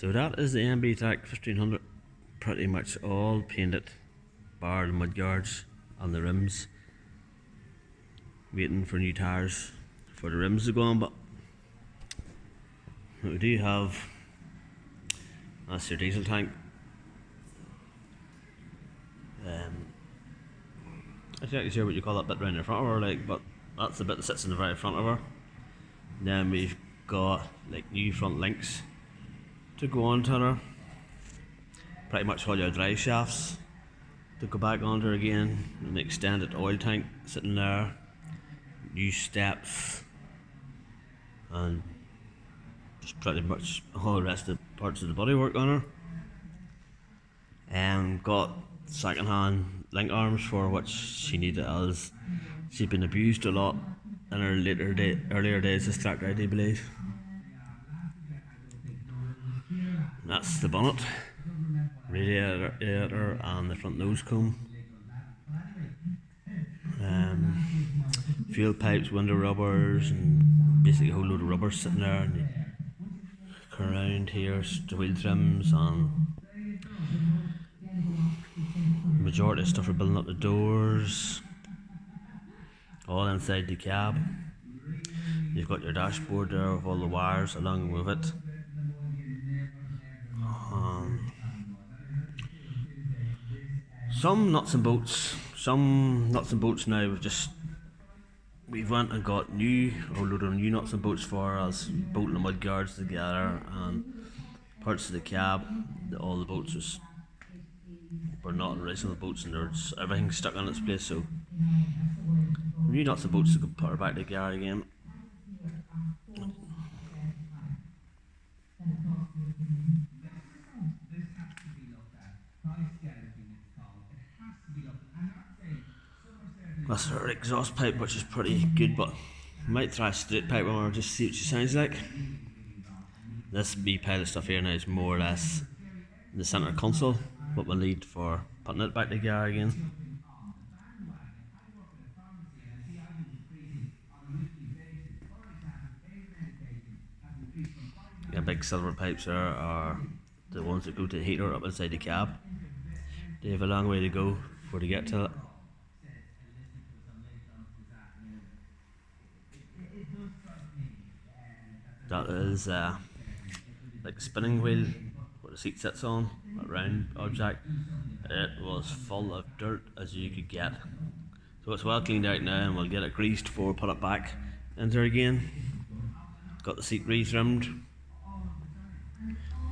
So that is the MB trac 1500, pretty much all painted, bar the mudguards and the rims. Waiting for new tyres for the rims to go on, but we do have, that's your diesel tank. I'm not actually sure what you call that bit round the front of her, like, but that's the bit that sits in the very front of her. Then we've got like new front links to go onto her. Pretty much all your drive shafts to go back onto her again. An extended oil tank sitting there. New steps. And just pretty much all the rest of the parts of the bodywork on her. And got second hand link arms for which she needed, as she'd been abused a lot in her earlier days as track ride, I believe. That's the bonnet, radiator and the front nose cone. Fuel pipes, window rubbers, and basically a whole load of rubbers sitting there. And around here, the wheel trims and majority of stuff for building up the doors, all inside the cab. You've got your dashboard there with all the wires along with it. Some nuts and bolts now we've went and got a whole load of new nuts and bolts for us, bolting the mudguards together and parts of the cab. All the bolts were not original bolts, and there's everything stuck in its place, so new nuts and bolts to put her back together again. That's her exhaust pipe, which is pretty good, but I might try a straight pipe on her just to see what she sounds like. This wee pile of stuff here now is more or less the centre console, what we'll need for putting it back together again. The big silver pipes there are the ones that go to the heater up inside the cab. They have a long way to go before they get to it. That is like the spinning wheel what the seat sits on, that round object. It was full of dirt as you could get. So it's well cleaned out now, and we'll get it greased before we put it back in there again. Got the seat re-trimmed.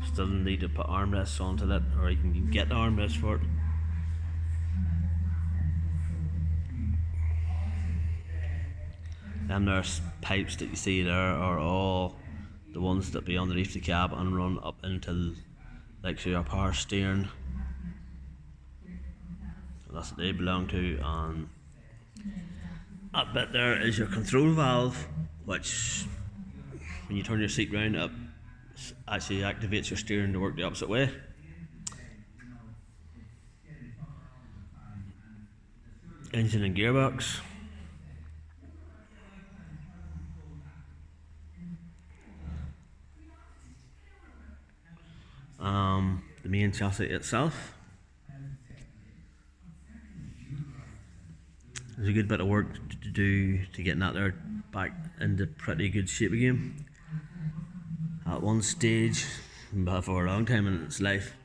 Still need to put armrests onto it, or you can get the armrest for it. Them there's pipes that you see there are all the ones that be underneath the cab and run up into like your power steering. So that's what they belong to, and that bit there is your control valve, which when you turn your seat round it actually activates your steering to work the opposite way. Engine and gearbox. The main chassis itself. There's a good bit of work to do to get that there back into pretty good shape again. At one stage, for a long time in its life,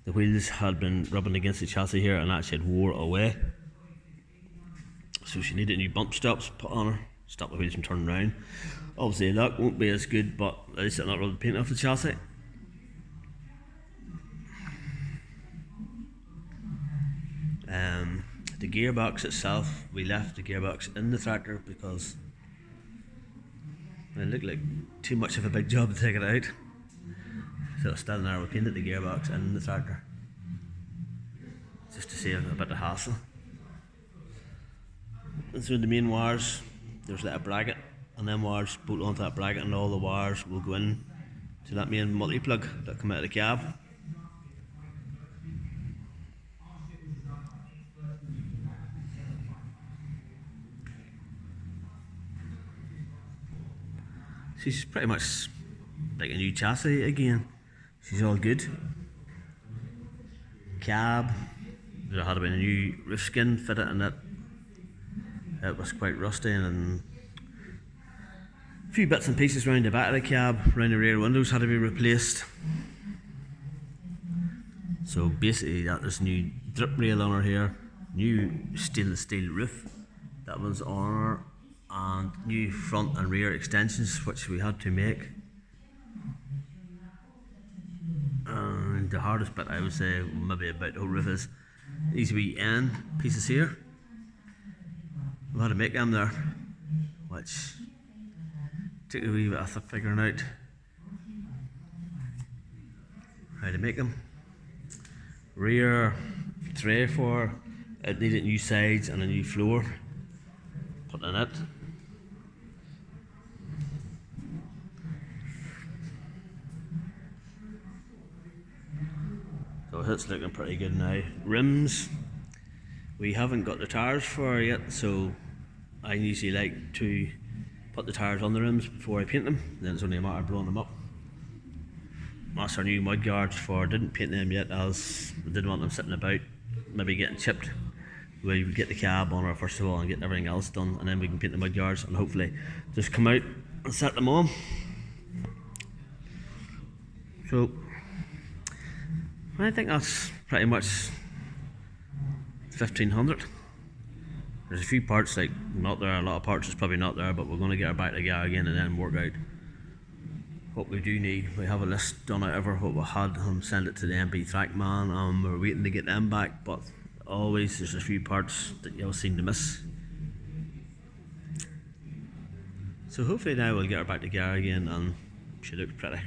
the wheels had been rubbing against the chassis here and actually had wore away. So she needed new bump stops put on her, stop the wheels from turning around. Obviously that won't be as good, but at least it'll not rub the paint off the chassis. The gearbox itself, we left the gearbox in the tractor because it looked like too much of a big job to take it out. So it's still there, we painted the gearbox in the tractor just to save a bit of hassle. And so the main wires, there's like a bracket, and then wires bolt onto that bracket, and all the wires will go in to that main multi-plug that come out of the cab. She's pretty much like a new chassis again. she's all good. Cab, there had been a new roof skin fitted in it. It was quite rusty, and a few bits and pieces around the back of the cab, around the rear windows had to be replaced. So basically there's new drip rail on her here, new stainless steel roof that was on her, and new front and rear extensions which we had to make. And the hardest bit, I would say, maybe about the whole roof is these wee end pieces here. We had to make them there, which took a wee bit of figuring out how to make them. Rear tray for it needed new sides and a new floor put in it. So it's looking pretty good now. Rims, we haven't got the tires for yet, so I usually like to put the tires on the rims before I paint them, then it's only a matter of blowing them up. That's our new mud guards didn't paint them yet as we didn't want them sitting about, maybe getting chipped. We get the cab on her first of all and get everything else done, and then we can paint the mud guards and hopefully just come out and set them on. So I think that's pretty much 1500. There's a few parts like not there, a lot of parts is probably not there, but we're going to get her back together again and then work out what we do need. We have a list done out of what we had and send it to the MB trac man, and we're waiting to get them back, but always there's a few parts that you'll seem to miss. So hopefully now we'll get her back together again and she looks pretty.